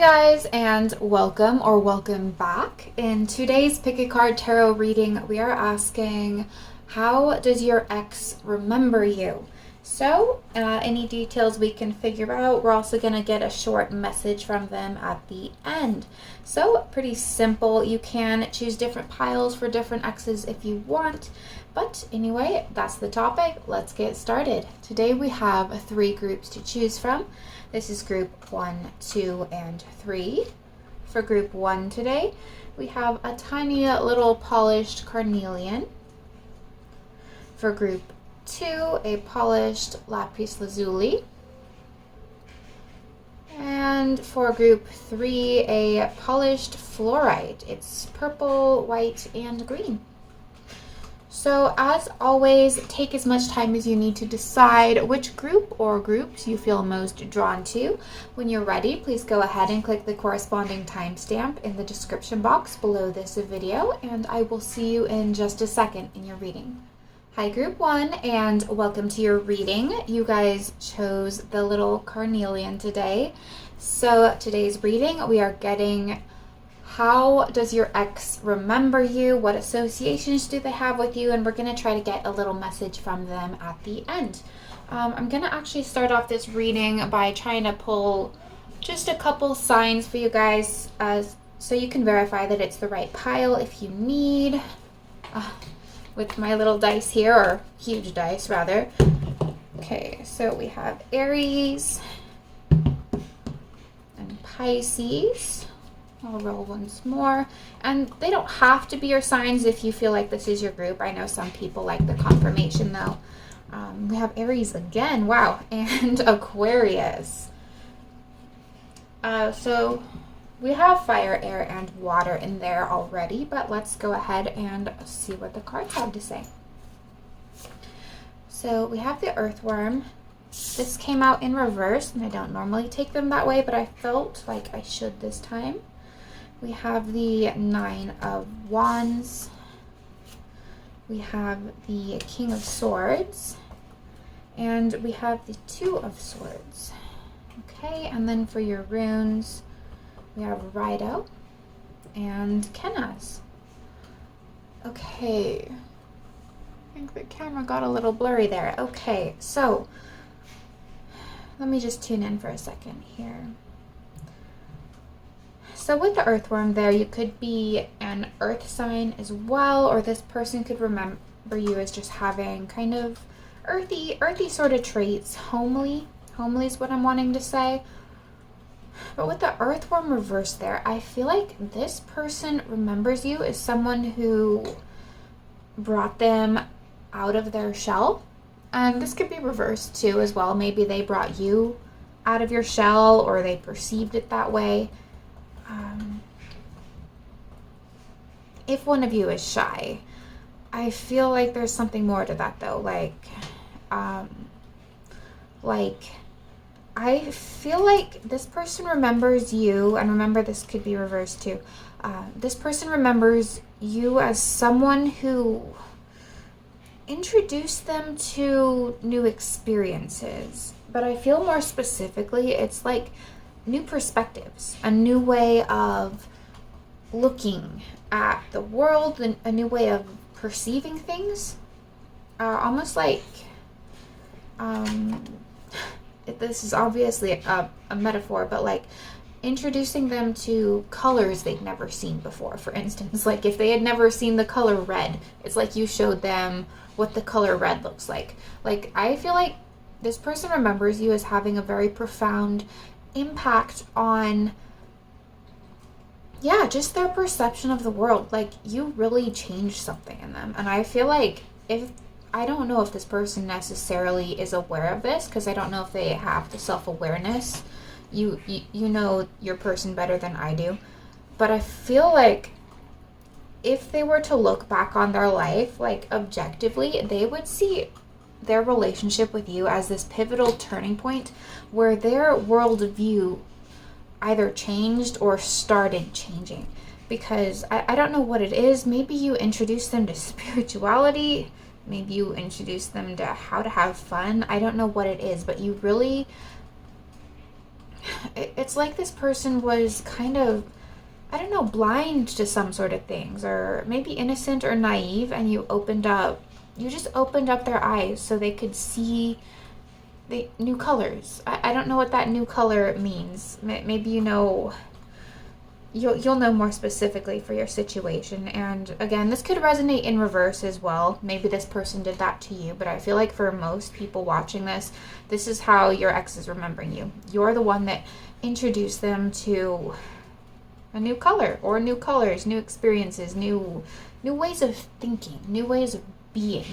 guys, and welcome back. In today's Pick a Card Tarot reading, we are asking, how does your ex remember you? So, any details we can figure out. We're also going to get a short message from them at the end. So, pretty simple. You can choose different piles for different exes if you want. But anyway, that's the topic. Let's get started. Today we have 3 groups to choose from. This is group 1, 2, and 3. For group 1 today, we have a tiny little polished carnelian. For group 2, a polished lapis lazuli. And for group 3, a polished fluorite. It's purple, white, and green. So as always, take as much time as you need to decide which group or groups you feel most drawn to. When you're ready, please go ahead and click the corresponding timestamp in the description box below this video, and I will see you in just a second in your reading. Hi group 1, and welcome to your reading. You guys chose the little carnelian today. So today's reading, we are getting, how does your ex remember you? What associations do they have with you? And we're going to try to get a little message from them at the end. I'm going to actually start off this reading by trying to pull just a couple signs for you guys so you can verify that it's the right pile if you need. With my little dice here, or huge dice rather. Okay, so we have Aries and Pisces. I'll roll once more. And they don't have to be your signs if you feel like this is your group. I know some people like the confirmation though. We have Aries again, wow, and Aquarius. So we have fire, air, and water in there already, but let's go ahead and see what the cards have to say. So we have the earthworm. This came out in reverse, and I don't normally take them that way, but I felt like I should this time. We have the 9 of Wands. We have the King of Swords. And we have the 2 of Swords. Okay, and then for your runes, we have Rido and Kenaz. Okay. I think the camera got a little blurry there. Okay, so let me just tune in for a second here. So with the earthworm there, you could be an earth sign as well, or this person could remember you as just having kind of earthy sort of traits. Homely is what I'm wanting to say. But with the earthworm reverse there, I feel like this person remembers you as someone who brought them out of their shell. And this could be reversed too as well. Maybe they brought you out of your shell, or they perceived it that way. If one of you is shy, I feel like there's something more to that though. I feel like this person remembers you, and remember this could be reversed too. This person remembers you as someone who introduced them to new experiences. But I feel more specifically, it's like new perspectives, a new way of looking at the world, a new way of perceiving things. Almost like, this is obviously a metaphor, but like introducing them to colors they'd never seen before. For instance, like if they had never seen the color red, it's like you showed them what the color red looks like. Like, I feel like this person remembers you as having a very profound impact on, yeah, just their perception of the world. Like, you really changed something in them. And I feel like, I don't know if this person necessarily is aware of this, because I don't know if they have the self-awareness. You know your person better than I do. But I feel like if they were to look back on their life, like objectively, they would see their relationship with you as this pivotal turning point where their worldview either changed or started changing. Because I don't know what it is. Maybe you introduced them to spirituality. Maybe you introduced them to how to have fun. I don't know what it is, but you really it's like this person was kind of, I don't know, blind to some sort of things, or maybe innocent or naive, and you just opened up their eyes so they could see the new colors. I don't know what that new color means. Maybe you know, you'll know more specifically for your situation. And again, this could resonate in reverse as well. Maybe this person did that to you, but I feel like for most people watching this, this is how your ex is remembering you. You're the one that introduced them to a new color, or new colors, new experiences, new ways of thinking, new ways of being.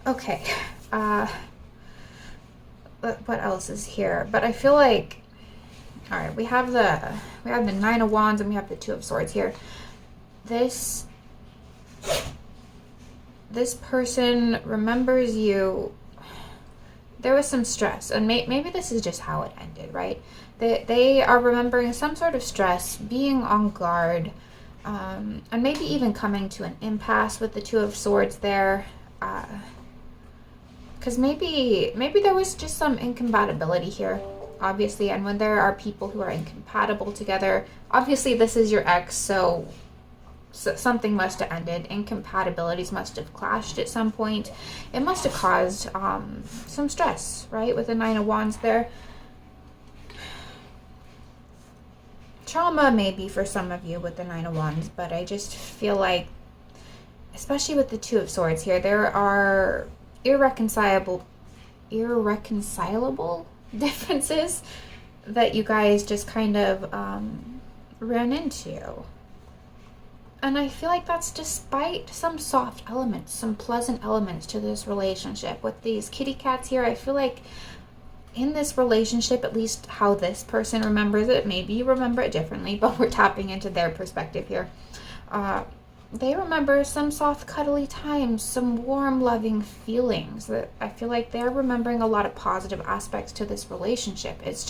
Okay, what else is here? But I feel like, all right, we have the Nine of Wands and we have the Two of Swords here. This person remembers you. There was some stress, and maybe this is just how it ended, right? They are remembering some sort of stress, being on guard, and maybe even coming to an impasse with the Two of Swords there. Because maybe there was just some incompatibility here, obviously. And when there are people who are incompatible together, obviously this is your ex, so something must have ended. Incompatibilities must have clashed at some point. It must have caused some stress, right? With the Nine of Wands there. Trauma maybe for some of you with the Nine of Wands, but I just feel like, especially with the Two of Swords here, there are irreconcilable differences that you guys just kind of ran into. And I feel like that's despite some soft elements, some pleasant elements to this relationship. With these kitty cats here, I feel like in this relationship, at least how this person remembers it, maybe you remember it differently, but we're tapping into their perspective here. They remember some soft, cuddly times, some warm, loving feelings. That I feel like they're remembering a lot of positive aspects to this relationship. It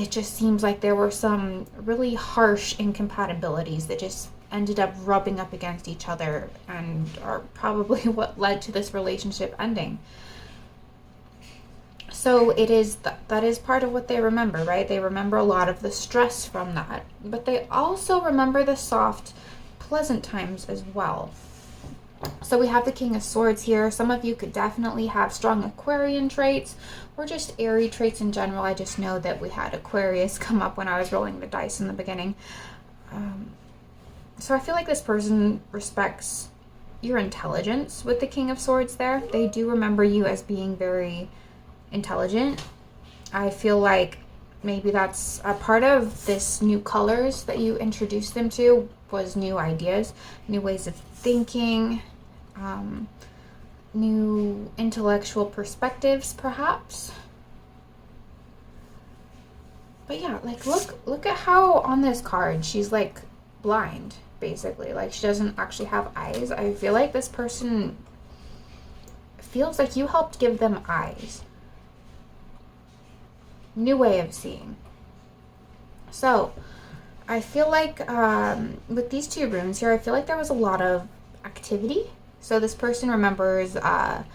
just seems like there were some really harsh incompatibilities that just ended up rubbing up against each other and are probably what led to this relationship ending. So it is that is part of what they remember, right? They remember a lot of the stress from that, but they also remember the soft, pleasant times as well. So we have the King of Swords here. Some of you could definitely have strong Aquarian traits or just airy traits in general. I just know that we had Aquarius come up when I was rolling the dice in the beginning. So I feel like this person respects your intelligence with the King of Swords there. They do remember you as being very intelligent. I feel like maybe that's a part of this new colors that you introduced them to, was new ideas, new ways of thinking, new intellectual perspectives perhaps. But yeah, like look at how on this card she's like blind, basically. Like she doesn't actually have eyes. I feel like this person feels like you helped give them eyes. New way of seeing. So I feel like with these two runes here, I feel like there was a lot of activity. So this person remembers a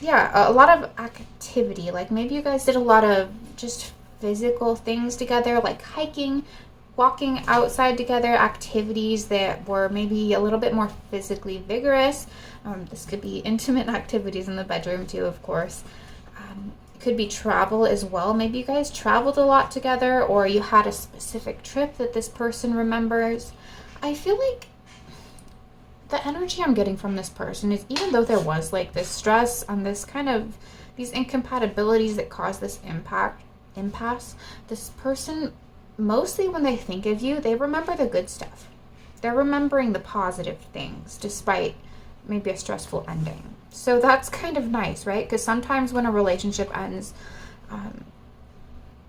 lot of activity. Like maybe you guys did a lot of just physical things together, like hiking, walking outside together, activities that were maybe a little bit more physically vigorous. This could be intimate activities in the bedroom too, of course. Could be travel as well. Maybe you guys traveled a lot together, or you had a specific trip that this person remembers. I feel like the energy I'm getting from this person is, even though there was like this stress and this kind of these incompatibilities that caused this impasse, this person, mostly when they think of you, they remember the good stuff. They're remembering the positive things despite maybe a stressful ending. So that's kind of nice, right? Because sometimes when a relationship ends,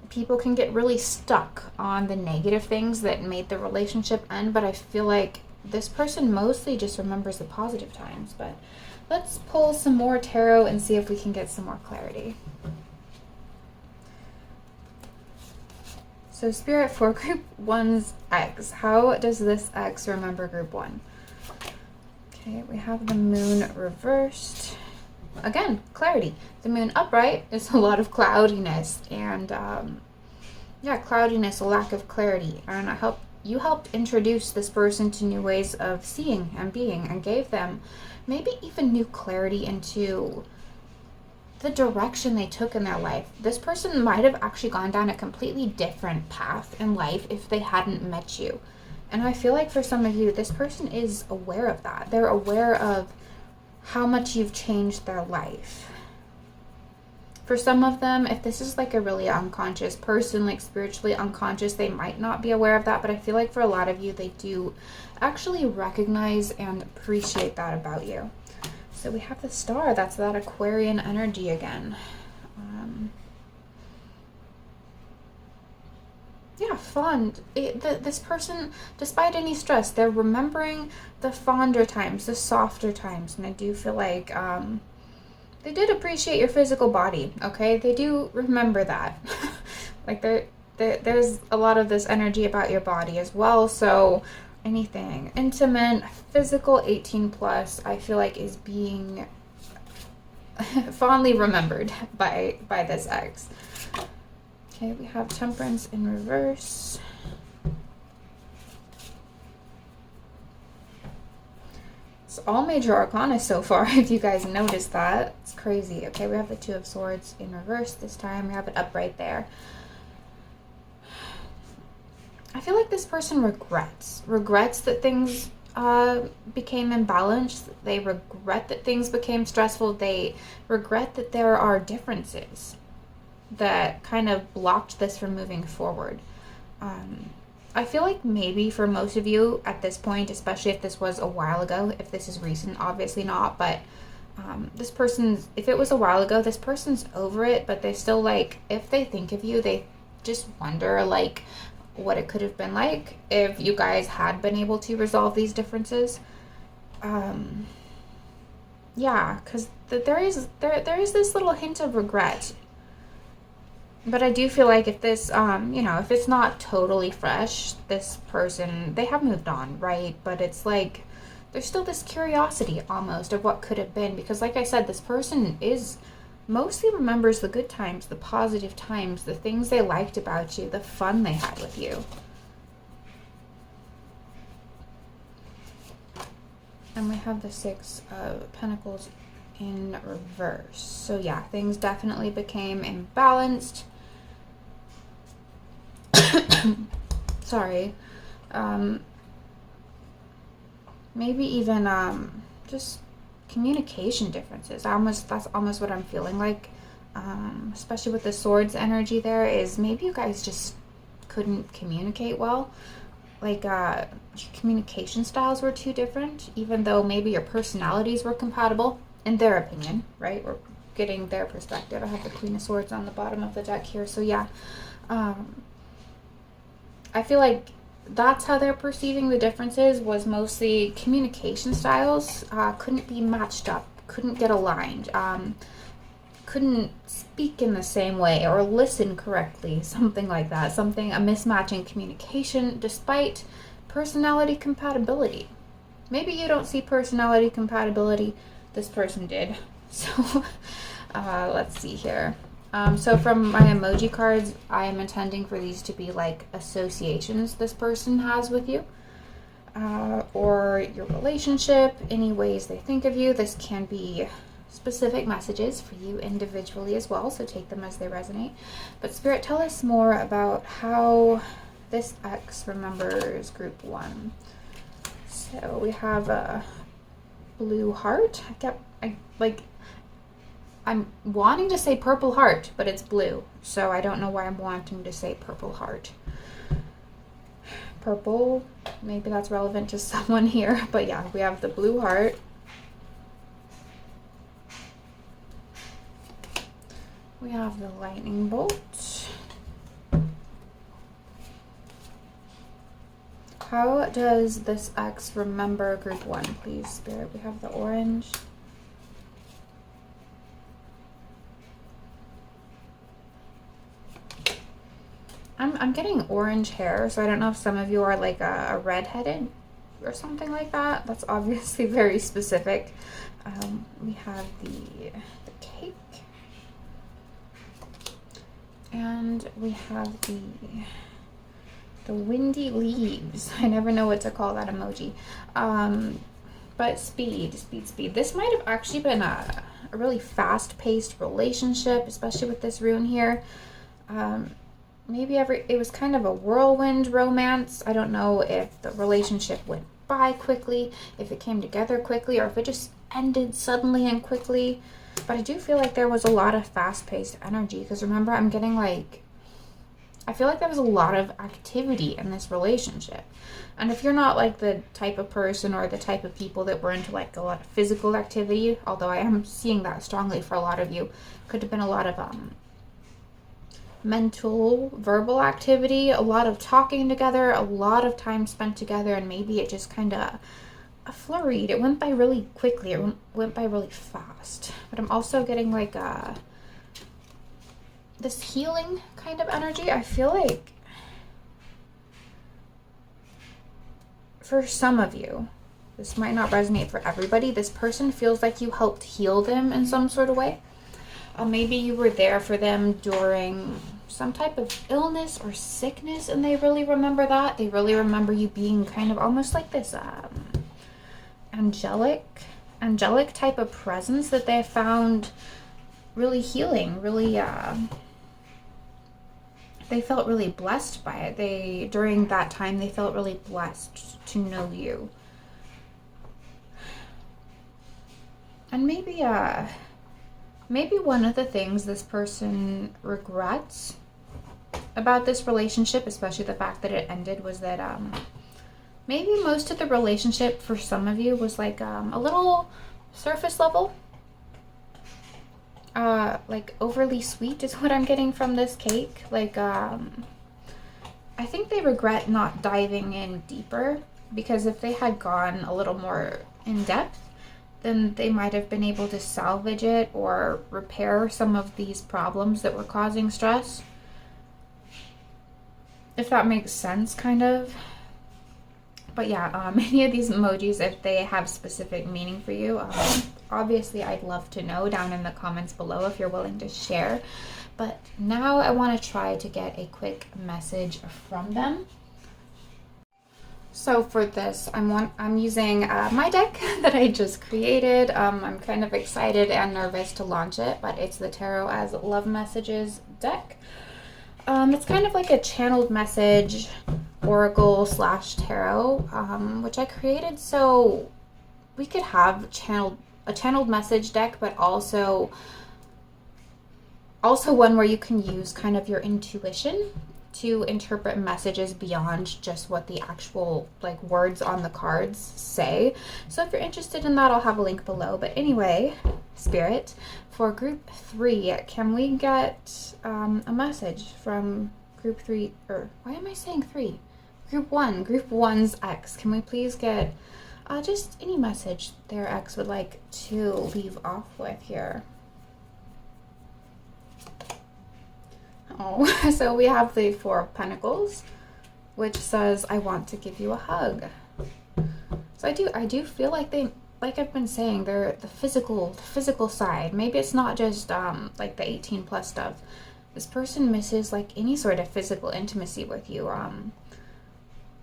people can get really stuck on the negative things that made the relationship end. But I feel like this person mostly just remembers the positive times. But let's pull some more tarot and see if we can get some more clarity. So Spirit, for Group 1's ex, how does this ex remember Group 1? Okay, we have the Moon reversed. again, clarity. The moon upright is a lot of cloudiness and yeah, cloudiness, a lack of clarity. And you helped introduce this person to new ways of seeing and being, and gave them maybe even new clarity into the direction they took in their life. This person might have actually gone down a completely different path in life if they hadn't met you. And I feel like for some of you, this person is aware of that. They're aware of how much you've changed their life. For some of them, if this is like a really unconscious person, like spiritually unconscious, they might not be aware of that. But I feel like for a lot of you, they do actually recognize and appreciate that about you. So we have the star. That's that Aquarian energy again. Yeah, fond. This person, despite any stress, they're remembering the fonder times, the softer times. And I do feel like they did appreciate your physical body, okay? They do remember that. Like there's a lot of this energy about your body as well. So anything intimate, physical, 18 plus, I feel like is being fondly remembered by this ex. Okay, we have Temperance in reverse. It's all major arcana so far, if you guys noticed that. It's crazy. Okay, we have the Two of Swords in reverse this time. We have it upright there. I feel like this person regrets that things became imbalanced. They regret that things became stressful. They regret that there are differences that kind of blocked this from moving forward. I feel like maybe for most of you at this point, especially if this was a while ago, if this is recent, obviously not, but this person's, if it was a while ago, this person's over it, but they still, like, if they think of you, they just wonder, like, what it could have been like if you guys had been able to resolve these differences. Yeah, because there is this little hint of regret. But I do feel like if this, if it's not totally fresh, this person, they have moved on, right? But it's like, there's still this curiosity almost of what could have been. Because like I said, this person mostly remembers the good times, the positive times, the things they liked about you, the fun they had with you. And we have the Six of Pentacles in reverse. So yeah, things definitely became imbalanced. Sorry. Maybe even just communication differences. That's almost what I'm feeling like. Especially with the Swords energy there, is maybe you guys just couldn't communicate well. Like communication styles were too different, even though maybe your personalities were compatible in their opinion, right? We're getting their perspective. I have the Queen of Swords on the bottom of the deck here. So yeah, I feel like that's how they're perceiving the differences, was mostly communication styles couldn't be matched up, couldn't get aligned, couldn't speak in the same way or listen correctly, something like that, a mismatch in communication despite personality compatibility. Maybe you don't see personality compatibility, this person did. So let's see here. So from my emoji cards, I am intending for these to be like associations this person has with you, or your relationship, any ways they think of you. This can be specific messages for you individually as well, so take them as they resonate. But Spirit, tell us more about how this ex remembers group one. So we have a blue heart. I'm wanting to say purple heart, but it's blue. So I don't know why I'm wanting to say purple heart. Purple, maybe that's relevant to someone here. But yeah, we have the blue heart. We have the lightning bolt. How does this ex remember group one, please, Spirit? We have the orange. I'm getting orange hair, so I don't know if some of you are like a redheaded or something like that. That's obviously very specific. We have the cake, and we have the windy leaves. I never know what to call that emoji. But speed. This might have actually been a really fast-paced relationship, especially with this rune here. Maybe it was kind of a whirlwind romance. I don't know if the relationship went by quickly, if it came together quickly, or if it just ended suddenly and quickly. But I do feel like there was a lot of fast-paced energy, because remember, I'm getting like, I feel like there was a lot of activity in this relationship. And if you're not like the type of person or the type of people that were into like a lot of physical activity, although I am seeing that strongly for a lot of you, could have been a lot of mental, verbal activity, a lot of talking together, a lot of time spent together, and maybe it just kind of flurried. It went by really quickly. It went by really fast. But I'm also getting like this healing kind of energy. I feel like for some of you, this might not resonate for everybody. This person feels like you helped heal them in some sort of way. Maybe you were there for them during some type of illness or sickness, and they really remember that. They really remember you being kind of almost like this angelic type of presence that they found really healing, really they felt really blessed by it. During that time, they felt really blessed to know you. And maybe one of the things this person regrets about this relationship, especially the fact that it ended, was that maybe most of the relationship for some of you was like a little surface level. Like overly sweet is what I'm getting from this cake. Like, I think they regret not diving in deeper, because if they had gone a little more in depth, then they might have been able to salvage it or repair some of these problems that were causing stress. If that makes sense, kind of. But yeah, any of these emojis, if they have specific meaning for you, obviously I'd love to know down in the comments below if you're willing to share. But now I want to try to get a quick message from them. So for this, I'm using my deck that I just created. I'm kind of excited and nervous to launch it, but it's the Tarot as Love Messages deck. It's kind of like a channeled message oracle / tarot, which I created so we could have a channeled message deck, but also one where you can use kind of your intuition to interpret messages beyond just what the actual like words on the cards say. So if you're interested in that, I'll have a link below. But anyway, Spirit, for group 3, can we get a message from group 3, or why am I saying 3? Group 1's ex. Can we please get just any message their ex would like to leave off with here? Oh, so we have the 4 of Pentacles, which says, I want to give you a hug. So I do feel like they, like I've been saying, they're the physical side. Maybe it's not just like the 18+ stuff. This person misses like any sort of physical intimacy with you.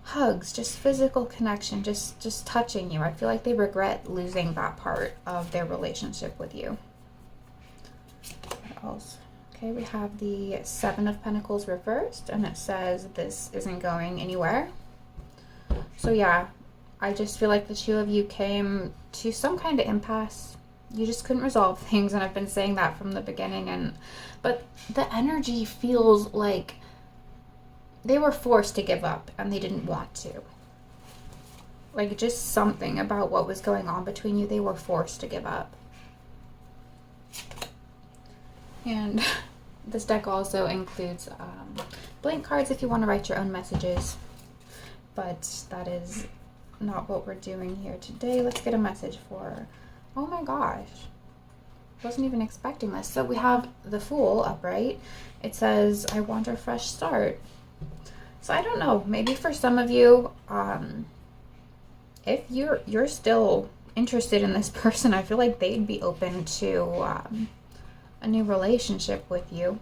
Hugs, just physical connection, just touching you. I feel like they regret losing that part of their relationship with you. What else? Okay, we have the 7 of Pentacles reversed, and it says this isn't going anywhere. So yeah, I just feel like the 2 of you came to some kind of impasse. You just couldn't resolve things, and I've been saying that from the beginning. But the energy feels like they were forced to give up, and they didn't want to. Like, just something about what was going on between you, they were forced to give up. And this deck also includes blank cards if you want to write your own messages. But that is not what we're doing here today. Let's get a message for, oh my gosh, wasn't even expecting this. So we have the Fool upright. It says, I want a fresh start. So I don't know, maybe for some of you, if you're still interested in this person, I feel like they'd be open to a new relationship with you.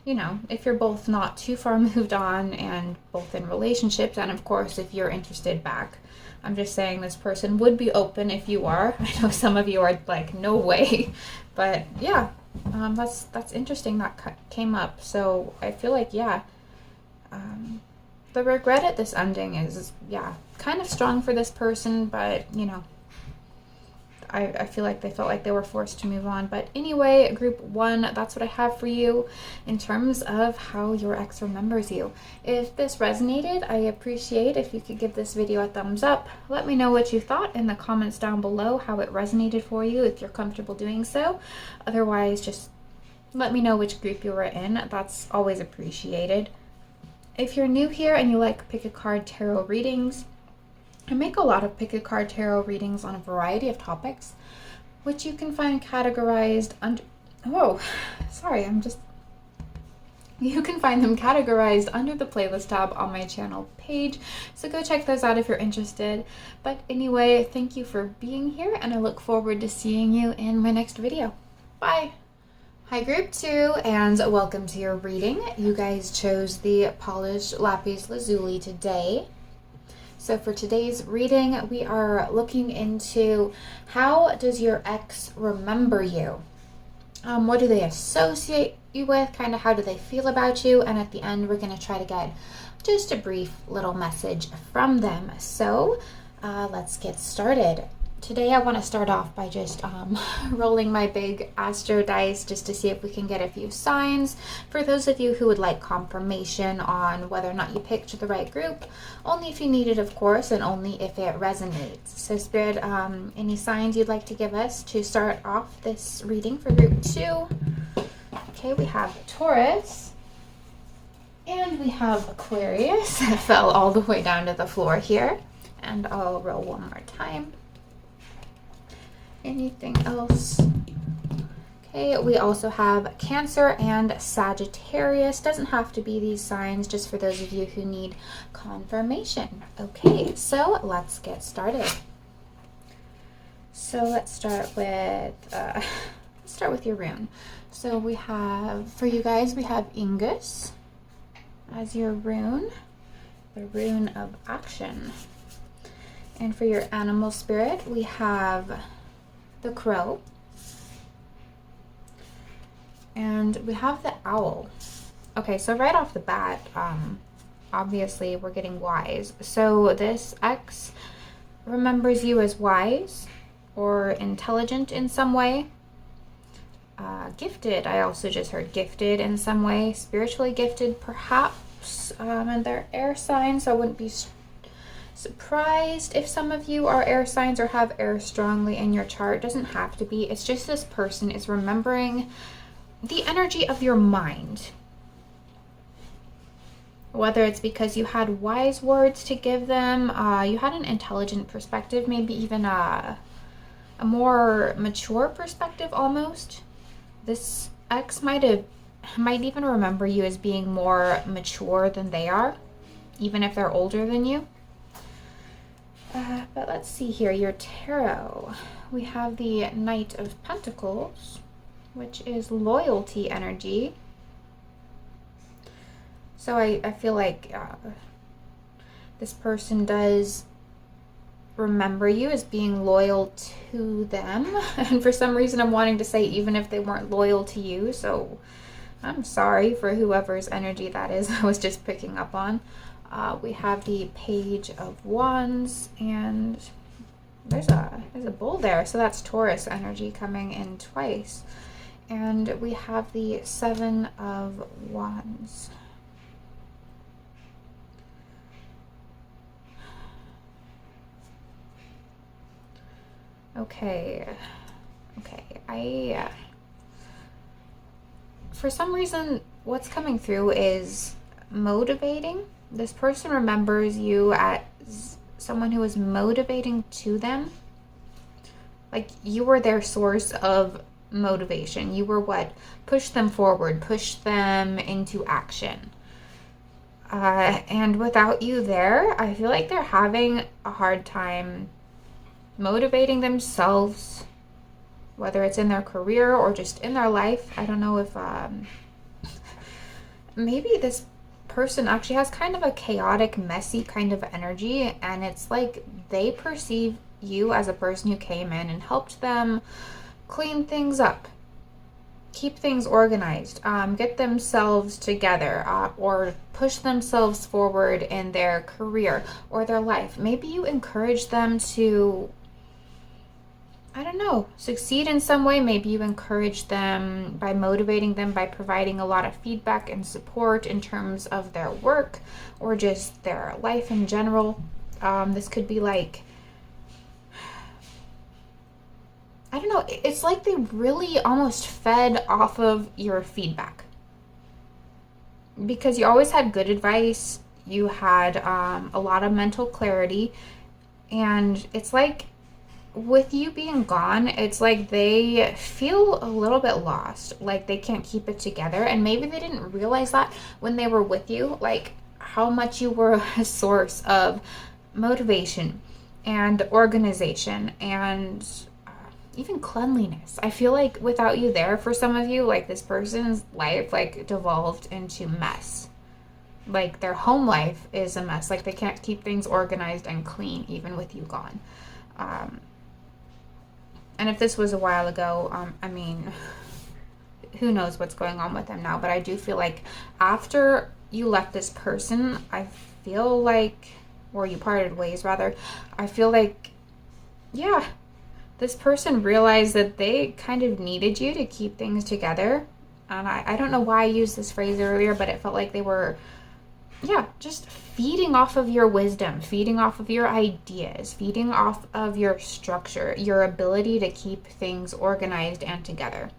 You know, if you're both not too far moved on and both in relationships, and of course if you're interested back. I'm just saying this person would be open if you are. I know some of you are like, no way. But yeah, that's interesting that came up. So I feel like, yeah, the regret at this ending is, yeah, kind of strong for this person, but, you know, I feel like they felt like they were forced to move on. But anyway, group 1, that's what I have for you in terms of how your ex remembers you. If this resonated, I appreciate if you could give this video a thumbs up. Let me know what you thought in the comments down below, how it resonated for you, if you're comfortable doing so. Otherwise, just let me know which group you were in. That's always appreciated. If you're new here and you like pick a card tarot readings, I make a lot of pick a card tarot readings on a variety of topics, which you can find categorized under, you can find them categorized under the playlist tab on my channel page, so go check those out if you're interested. But anyway, thank you for being here, and I look forward to seeing you in my next video. Bye! Hi group 2, and welcome to your reading. You guys chose the polished lapis lazuli today. So for today's reading, we are looking into how does your ex remember you? What do they associate you with? Kind of how do they feel about you? And at the end, we're going to try to get just a brief little message from them. So let's get started. Today I want to start off by just rolling my big astro dice just to see if we can get a few signs. For those of you who would like confirmation on whether or not you picked the right group, only if you need it, of course, and only if it resonates. So Spirit, any signs you'd like to give us to start off this reading for group 2? Okay, we have Taurus, and we have Aquarius. It fell all the way down to the floor here, and I'll roll one more time. Anything else? Okay, we also have Cancer and Sagittarius. Doesn't have to be these signs, just for those of you who need confirmation. Okay, so let's get started. So let's start with your rune. So we have, for you guys, we have Ingus as your rune, the rune of action. And for your animal spirit, we have the crow, and we have the owl. Okay, so right off the bat, obviously we're getting wise. So this ex remembers you as wise or intelligent in some way. Gifted, I also just heard gifted in some way, spiritually gifted perhaps, and they're air signs, so I wouldn't be surprised if some of you are air signs or have air strongly in your chart. Doesn't have to be. It's just this person is remembering the energy of your mind. Whether it's because you had wise words to give them, you had an intelligent perspective, maybe even a more mature perspective almost. This ex might even remember you as being more mature than they are, even if they're older than you. But let's see here, your tarot. We have the Knight of Pentacles, which is loyalty energy. So I feel like this person does remember you as being loyal to them. And for some reason I'm wanting to say even if they weren't loyal to you. So I'm sorry for whoever's energy that is I was just picking up on. We have the Page of Wands, and there's a bull there, so that's Taurus energy coming in twice. And we have the Seven of Wands. Okay, for some reason what's coming through is motivating. This person remembers you as someone who is motivating to them. Like you were their source of motivation. You were what pushed them forward, pushed them into action. And without you there, I feel like they're having a hard time motivating themselves, whether it's in their career or just in their life. I don't know if maybe this person actually has kind of a chaotic, messy kind of energy, and it's like they perceive you as a person who came in and helped them clean things up, keep things organized, get themselves together, or push themselves forward in their career or their life. Maybe you encourage them to, I don't know, succeed in some way. Maybe you encourage them by motivating them, by providing a lot of feedback and support in terms of their work or just their life in general. This could be like, I don't know, it's like they really almost fed off of your feedback. Because you always had good advice, you had a lot of mental clarity, and it's like with you being gone, it's like they feel a little bit lost, like they can't keep it together. And maybe they didn't realize that when they were with you, like how much you were a source of motivation and organization and even cleanliness. I feel like without you there, for some of you, like this person's life like devolved into mess. Like their home life is a mess. Like they can't keep things organized and clean even with you gone. And if this was a while ago, I mean, who knows what's going on with them now. But I do feel like after you left this person, I feel like, or you parted ways rather, I feel like, yeah, this person realized that they kind of needed you to keep things together. And I don't know why I used this phrase earlier, but it felt like they were, yeah, just feeding off of your wisdom, feeding off of your ideas, feeding off of your structure, your ability to keep things organized and together.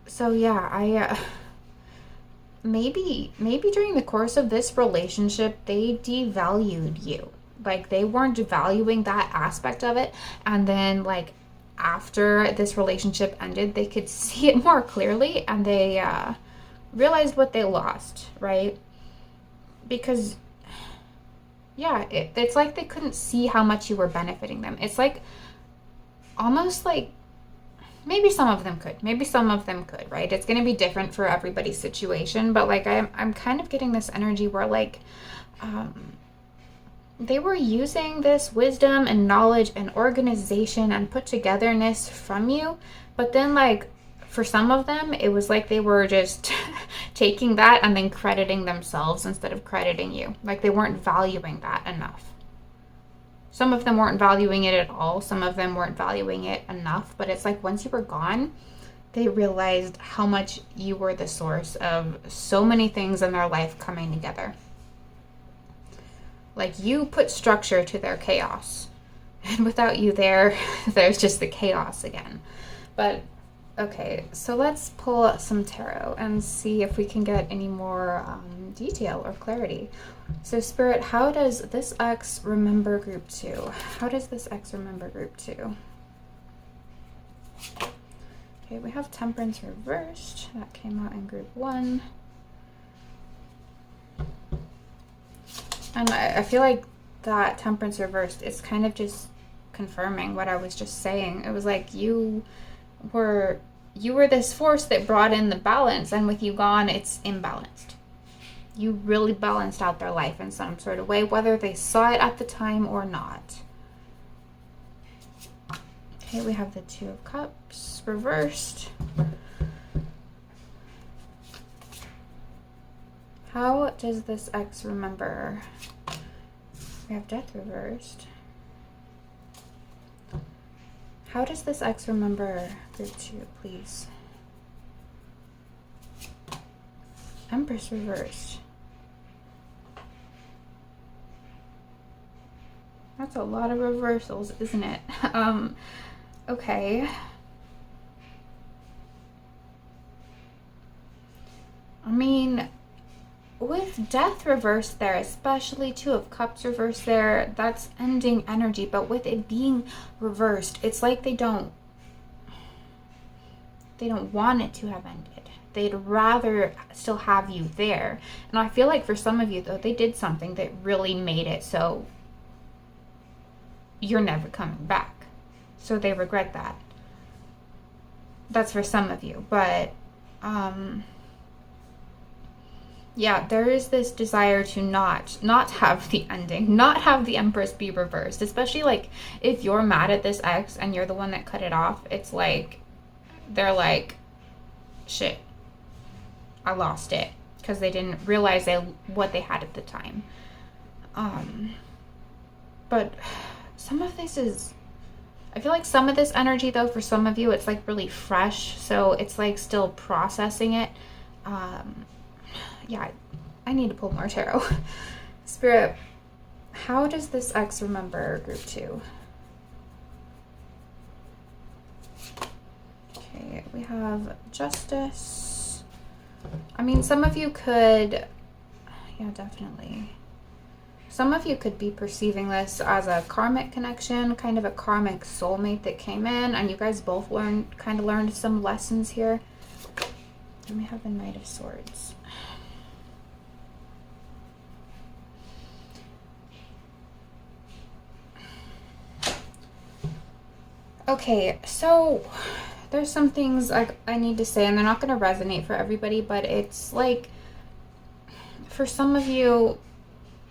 So yeah, I maybe during the course of this relationship, they devalued you. Like they weren't valuing that aspect of it, and then like after this relationship ended, they could see it more clearly, and they realized what they lost, right? Because yeah, it's like they couldn't see how much you were benefiting them. It's like almost like maybe some of them could, right? It's going to be different for everybody's situation, but like I'm kind of getting this energy where like they were using this wisdom and knowledge and organization and put togetherness from you, but then like for some of them, it was like they were just taking that and then crediting themselves instead of crediting you. Like they weren't valuing that enough. Some of them weren't valuing it at all. Some of them weren't valuing it enough. But it's like once you were gone, they realized how much you were the source of so many things in their life coming together. Like you put structure to their chaos. And without you there, there's just the chaos again. But okay, so let's pull some tarot and see if we can get any more detail or clarity. So Spirit, how does this ex remember group 2? How does this ex remember group 2? Okay, we have Temperance reversed. That came out in group 1. And I feel like that Temperance reversed is kind of just confirming what I was just saying. It was like you were this force that brought in the balance, and with you gone, it's imbalanced. You really balanced out their life in some sort of way, whether they saw it at the time or not. Okay, we have the Two of Cups reversed. How does this ex remember? We have Death reversed. How does this ex remember group 2, please? Empress reversed. That's a lot of reversals, isn't it? Okay. I mean, with Death reversed there, especially Two of Cups reversed there, that's ending energy. But with it being reversed, it's like they don't want it to have ended. they'd rather still have you there. And I feel like for some of you, though, they did something that really made it so you're never coming back. So they regret that. That's for some of you. But, yeah, there is this desire to not have the ending, not have the Empress be reversed. Especially, like, if you're mad at this ex and you're the one that cut it off, it's like, they're like, shit, I lost it. Because they didn't realize what they had at the time. But some of this is, I feel like some of this energy, though, for some of you, it's like really fresh. So it's like still processing it. Yeah, I need to pull more tarot. Spirit, how does this ex remember group 2? Okay, we have Justice. I mean, some of you could, yeah, definitely. Some of you could be perceiving this as a karmic connection, kind of a karmic soulmate that came in, and you guys both learned some lessons here. And we have the Knight of Swords. Okay, so there's some things I need to say, and they're not going to resonate for everybody, but it's like, for some of you,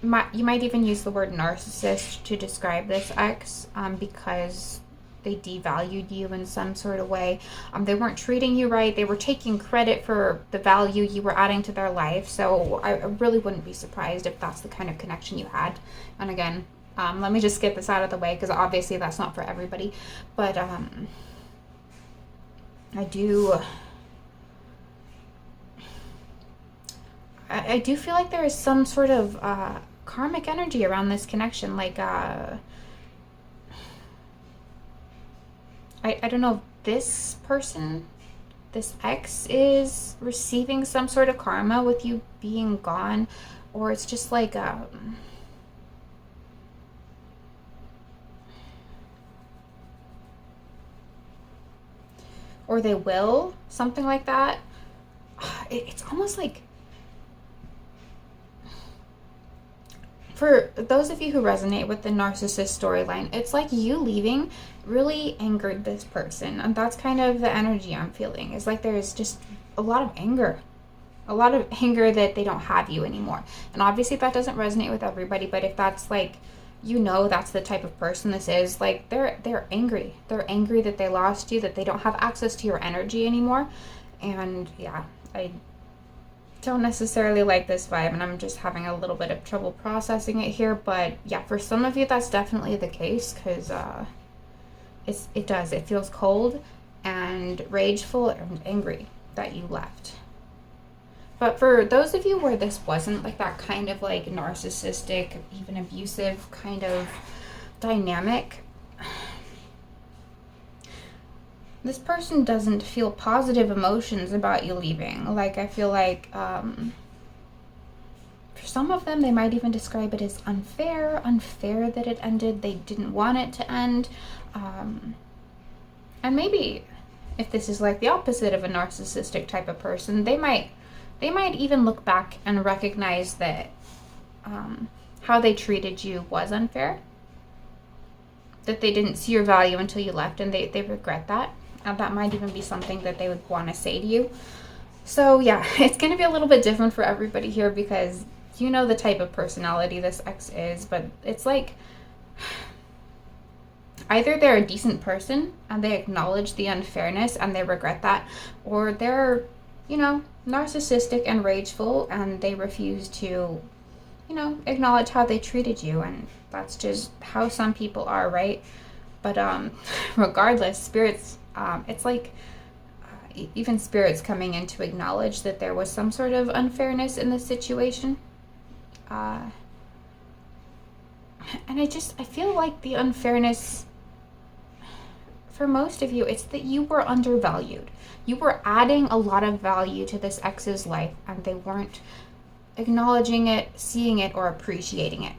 you might even use the word narcissist to describe this ex, because they devalued you in some sort of way. They weren't treating you right. They were taking credit for the value you were adding to their life. So I really wouldn't be surprised if that's the kind of connection you had. And again, let me just get this out of the way, because obviously that's not for everybody. But I do feel like there is some sort of karmic energy around this connection. Like, I don't know if this person, this ex, is receiving some sort of karma with you being gone, or it's just like, or they will, something like that. It's almost like, for those of you who resonate with the narcissist storyline, it's like you leaving really angered this person. And that's kind of the energy I'm feeling. It's like there's just a lot of anger. A lot of anger that they don't have you anymore. And obviously that doesn't resonate with everybody, but if that's like, you know, that's the type of person this is, like, they're angry. They're angry that they lost you, that they don't have access to your energy anymore. And yeah, I don't necessarily like this vibe, and I'm just having a little bit of trouble processing it here. But yeah, for some of you that's definitely the case, because it feels cold and rageful and angry that you left. But for those of you where this wasn't like that kind of like narcissistic, even abusive kind of dynamic, this person doesn't feel positive emotions about you leaving. Like, I feel like for some of them, they might even describe it as unfair that it ended. They didn't want it to end. And maybe if this is like the opposite of a narcissistic type of person, they might even look back and recognize that how they treated you was unfair, that they didn't see your value until you left, and they regret that. That might even be something that they would want to say to you. So yeah, it's going to be a little bit different for everybody here, because you know the type of personality this ex is, but it's like either they're a decent person and they acknowledge the unfairness and they regret that, or they're, you know, narcissistic and rageful and they refuse to, you know, acknowledge how they treated you. And that's just how some people are, right? But regardless, spirits, it's like even spirits coming in to acknowledge that there was some sort of unfairness in the situation. And I feel like the unfairness for most of you, it's that you were undervalued. You were adding a lot of value to this ex's life, and they weren't acknowledging it, seeing it, or appreciating it.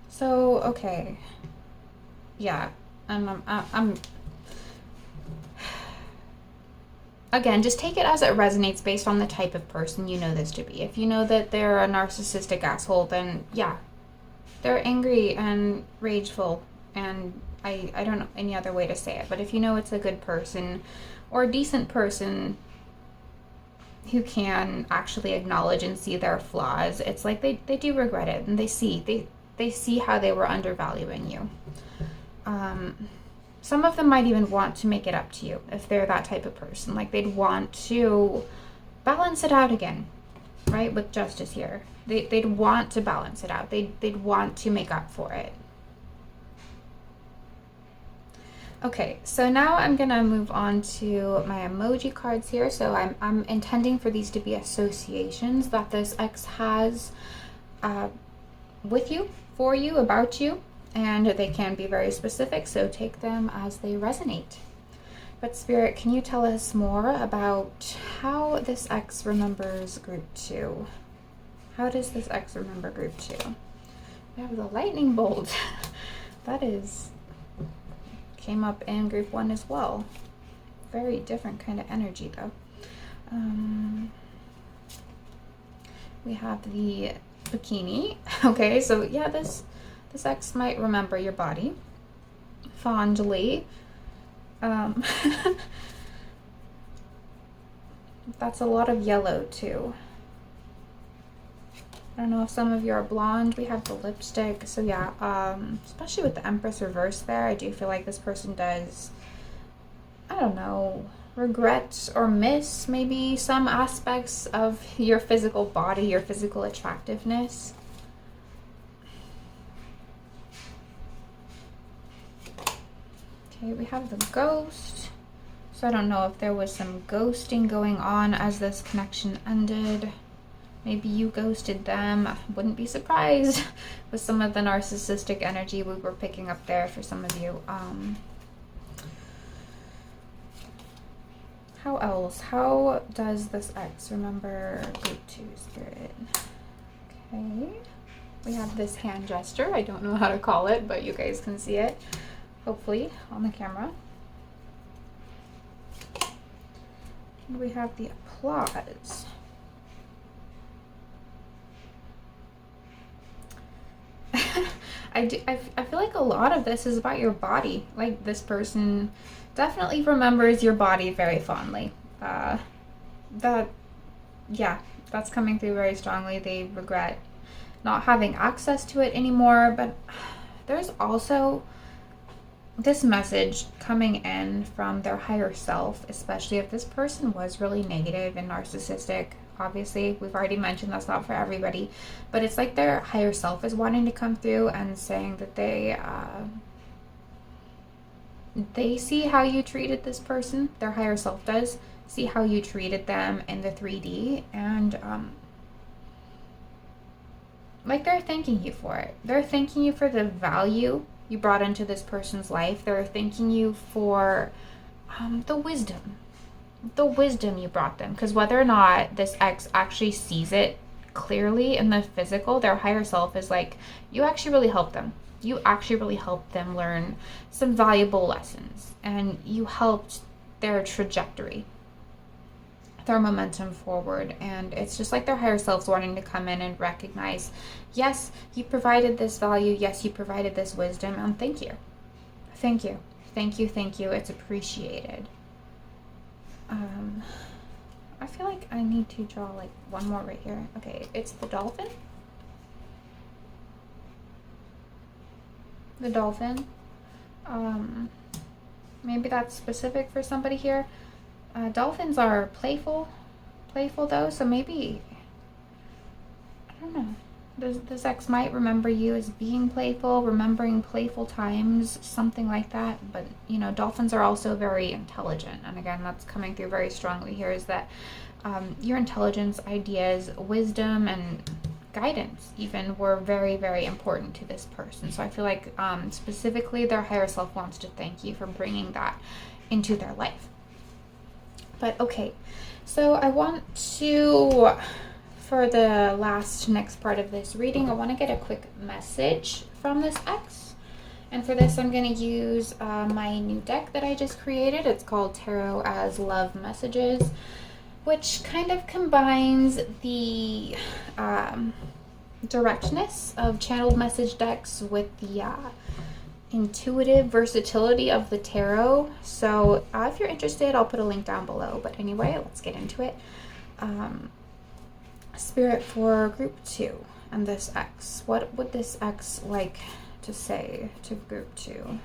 So, okay. Yeah, again, just take it as it resonates based on the type of person you know this to be. If you know that they're a narcissistic asshole, then yeah, they're angry and rageful, and I don't know any other way to say it. But if you know it's a good person or a decent person who can actually acknowledge and see their flaws, it's like they do regret it, and they see how they were undervaluing you. Some of them might even want to make it up to you if they're that type of person. Like they'd want to balance it out again, right? With justice here. They'd want to balance it out. They'd want to make up for it. Okay, so now I'm gonna move on to my emoji cards here. So I'm intending for these to be associations that this ex has with you, for you, about you, and they can be very specific, so take them as they resonate. But Spirit, can you tell us more about how this ex remembers group 2? How does this ex remember group 2? We have the lightning bolt. That came up in group 1 as well. Very different kind of energy though. We have the bikini. Okay, so yeah, this ex might remember your body fondly. That's a lot of yellow too. I don't know if some of you are blonde. We have the lipstick. So yeah, especially with the Empress reverse there, I do feel like this person does, I don't know, regret or miss maybe some aspects of your physical body, your physical attractiveness. Okay, we have the ghost. So I don't know if there was some ghosting going on as this connection ended. Maybe you ghosted them. I wouldn't be surprised with some of the narcissistic energy we were picking up there for some of you. How else? How does this ex remember group 2, Spirit? Okay. We have this hand gesture. I don't know how to call it, but you guys can see it, hopefully, on the camera. And we have the applause. I feel like a lot of this is about your body. Like this person definitely remembers your body very fondly. That's coming through very strongly. They regret not having access to it anymore, but there's also this message coming in from their higher self, especially if this person was really negative and narcissistic. Obviously, we've already mentioned that's not for everybody, but it's like their higher self is wanting to come through and saying that they see how you treated this person. Their higher self does see how you treated them in the 3D, and like they're thanking you for it. They're thanking you for the value you brought into this person's life. They're thanking you for the wisdom you brought them, because whether or not this ex actually sees it clearly in the physical, their higher self is like, you actually really helped them. You actually really helped them learn some valuable lessons, and you helped their trajectory, their momentum forward. And it's just like their higher self's wanting to come in and recognize, yes, you provided this value, yes, you provided this wisdom, and thank you. It's appreciated. I feel like I need to draw like one more right here. Okay, it's the dolphin. The dolphin. Maybe that's specific for somebody here. Dolphins are playful though, so maybe, I don't know. This ex might remember you as being playful, remembering playful times, something like that. But, you know, dolphins are also very intelligent. And again, that's coming through very strongly here, is that your intelligence, ideas, wisdom, and guidance even were very, very important to this person. So I feel like specifically their higher self wants to thank you for bringing that into their life. But okay, so I want to, for the next part of this reading, I want to get a quick message from this ex. And for this, I'm going to use my new deck that I just created. It's called Tarot as Love Messages, which kind of combines the directness of channeled message decks with the intuitive versatility of the tarot. So if you're interested, I'll put a link down below. But anyway, let's get into it. Spirit for group 2 and this X. What would this X like to say to group 2?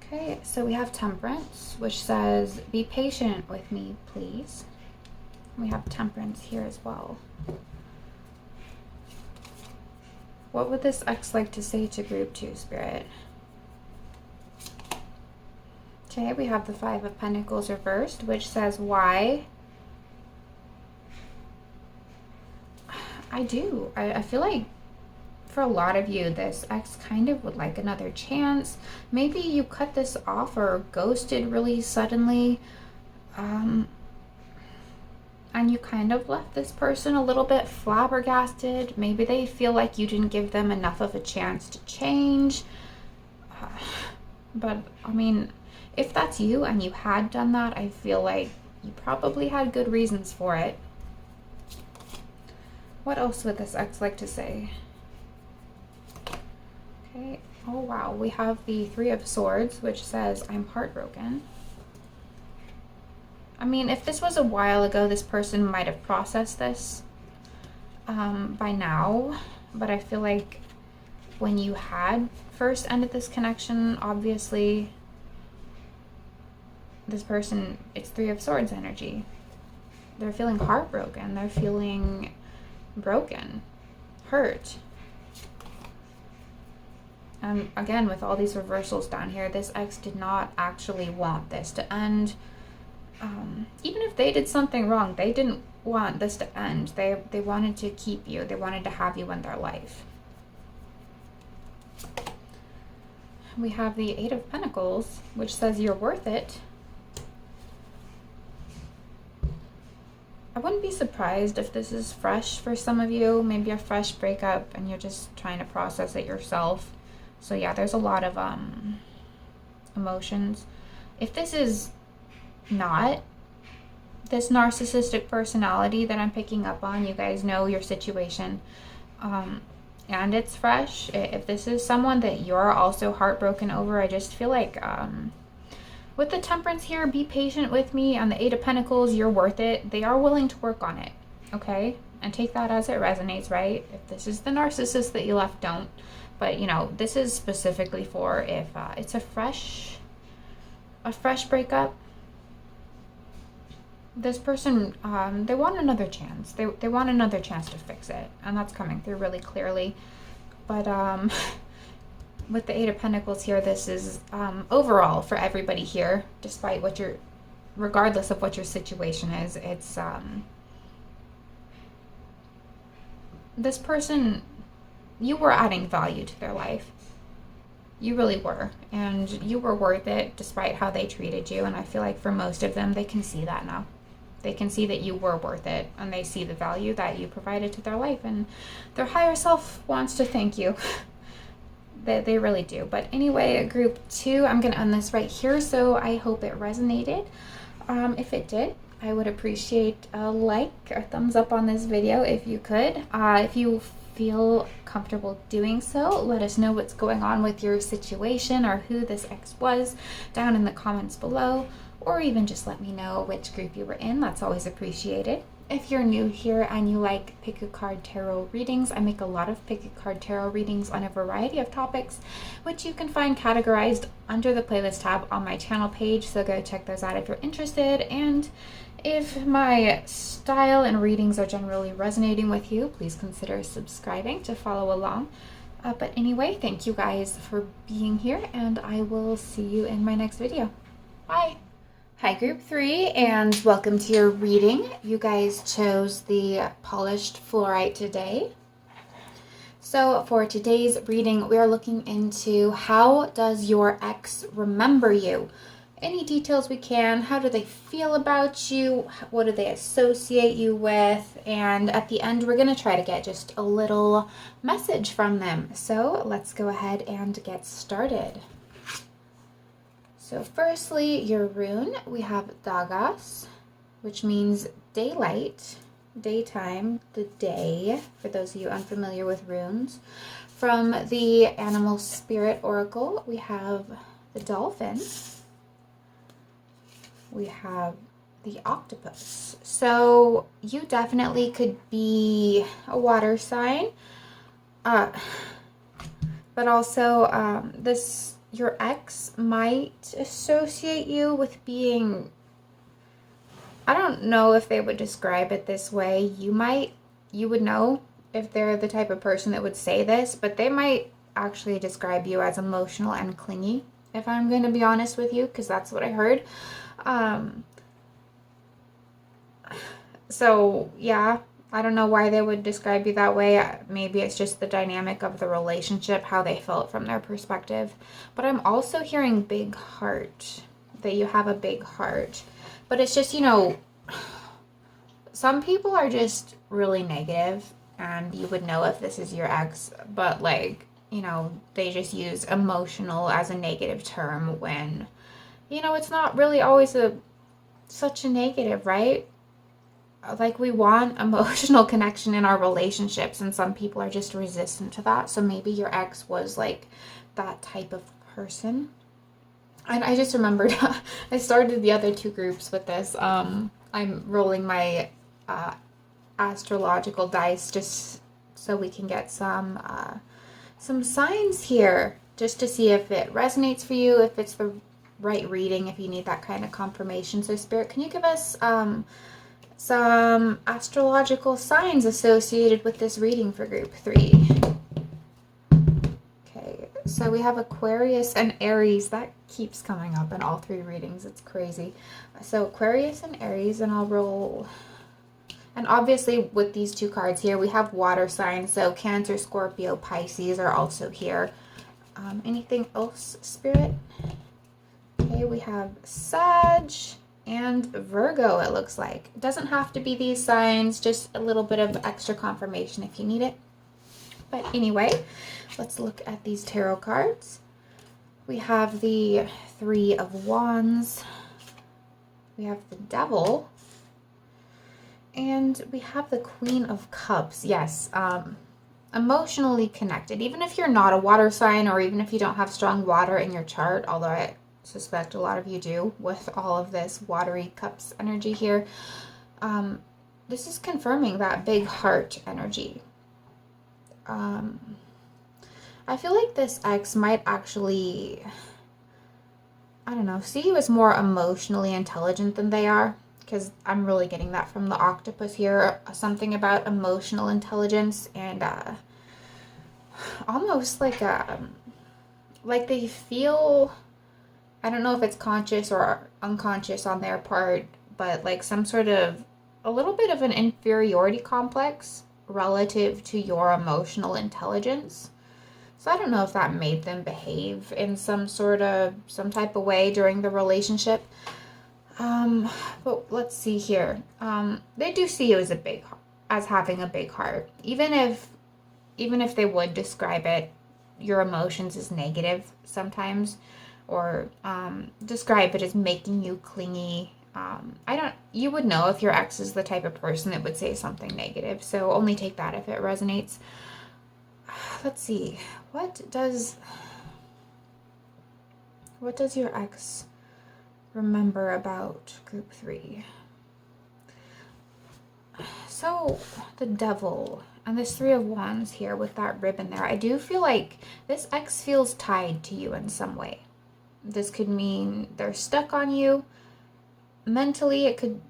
Okay, so we have Temperance, which says, be patient with me, please. We have Temperance here as well. What would this X like to say to group 2, Spirit? Okay, we have the Five of Pentacles reversed, which says, why? I do. I feel like for a lot of you, this X kind of would like another chance. Maybe you cut this off or ghosted really suddenly. And you kind of left this person a little bit flabbergasted. Maybe they feel like you didn't give them enough of a chance to change. But, I mean, if that's you and you had done that, I feel like you probably had good reasons for it. What else would this X like to say? Okay. Oh, wow. We have the Three of Swords, which says, I'm heartbroken. I mean, if this was a while ago, this person might have processed this by now. But I feel like when you had first ended this connection, obviously, this person, it's Three of Swords energy. They're feeling heartbroken. They're feeling broken, hurt. And again, with all these reversals down here, this X did not actually want this to end. Even if they did something wrong, they didn't want this to end. They wanted to keep you. They wanted to have you in their life. We have the Eight of Pentacles, which says you're worth it. I wouldn't be surprised if this is fresh for some of you, maybe a fresh breakup and you're just trying to process it yourself. So yeah, there's a lot of emotions. If this is not this narcissistic personality that I'm picking up on, you guys know your situation, and it's fresh. If this is someone that you're also heartbroken over, I just feel like with the Temperance here, be patient with me. On the Eight of Pentacles, you're worth it. They are willing to work on it, okay? And take that as it resonates, right? If this is the narcissist that you left, don't. But, you know, this is specifically for if it's a fresh breakup. This person, they want another chance. They want another chance to fix it. And that's coming through really clearly. But, with the Eight of Pentacles here, this is overall for everybody here, despite what your, regardless of what your situation is, it's this person, you were adding value to their life. You really were, and you were worth it despite how they treated you. And I feel like for most of them, they can see that now. They can see that you were worth it, and they see the value that you provided to their life, and their higher self wants to thank you. They really do. But anyway, group 2, I'm going to end this right here. So I hope it resonated. If it did, I would appreciate a like or thumbs up on this video if you could. If you feel comfortable doing so, let us know what's going on with your situation or who this ex was down in the comments below, or even just let me know which group you were in. That's always appreciated. If you're new here and you like pick a card tarot readings, I make a lot of pick a card tarot readings on a variety of topics, which you can find categorized under the playlist tab on my channel page, so go check those out if you're interested. And if my style and readings are generally resonating with you, please consider subscribing to follow along. But anyway, thank you guys for being here, and I will see you in my next video. Bye! Hi group 3, and welcome to your reading. You guys chose the polished fluorite today. So for today's reading, we are looking into how does your ex remember you? any details we can. How do they feel about you? What do they associate you with? And at the end, we're going to try to get just a little message from them. So let's go ahead and get started. So firstly, your rune, we have Dagas, which means daylight, daytime, the day, for those of you unfamiliar with runes. From the Animal Spirit Oracle, we have the dolphin. We have the octopus. So you definitely could be a water sign, but also your ex might associate you with being, I don't know if they would describe it this way. You would know if they're the type of person that would say this, but they might actually describe you as emotional and clingy, if I'm going to be honest with you, because that's what I heard. So yeah, I don't know why they would describe you that way. Maybe it's just the dynamic of the relationship, how they felt from their perspective. But I'm also hearing big heart, that you have a big heart. But it's just, some people are just really negative, and you would know if this is your ex, but they just use emotional as a negative term when, it's not really always such a negative, right? Like, we want emotional connection in our relationships, and some people are just resistant to that. So maybe your ex was like that type of person. And I just remembered, I started the other two groups with this. I'm rolling my astrological dice just so we can get some signs here, just to see if it resonates for you, if it's the right reading, if you need that kind of confirmation. So Spirit, can you give us some astrological signs associated with this reading for group 3? Okay, so we have Aquarius and Aries. That keeps coming up in all 3 readings. It's crazy. So Aquarius and Aries, and I'll roll. And obviously with these 2 cards here, we have water signs. So Cancer, Scorpio, Pisces are also here. Anything else, Spirit? Okay, we have Sag and Virgo, it looks like. It doesn't have to be these signs, just a little bit of extra confirmation if you need it. But anyway, let's look at these tarot cards. We have the 3 of Wands. We have the Devil. And we have the Queen of Cups. Yes, emotionally connected. Even if you're not a water sign, or even if you don't have strong water in your chart, although I suspect a lot of you do with all of this watery cups energy here, this is confirming that big heart energy. I feel like this ex might actually, I don't know, see you as more emotionally intelligent than they are, because I'm really getting that from the octopus here. Something about emotional intelligence, and almost like they feel, I don't know if it's conscious or unconscious on their part, but like some sort of, a little bit of an inferiority complex relative to your emotional intelligence. So I don't know if that made them behave in some type of way during the relationship. But let's see here. They do see you as having a big heart. Even if they would describe it, your emotions as negative sometimes, or describe it as making you clingy. You would know if your ex is the type of person that would say something negative. So only take that if it resonates. Let's see. What does your ex remember about group 3? So the Devil and this 3 of Wands here with that ribbon there. I do feel like this ex feels tied to you in some way. This could mean they're stuck on you mentally. It could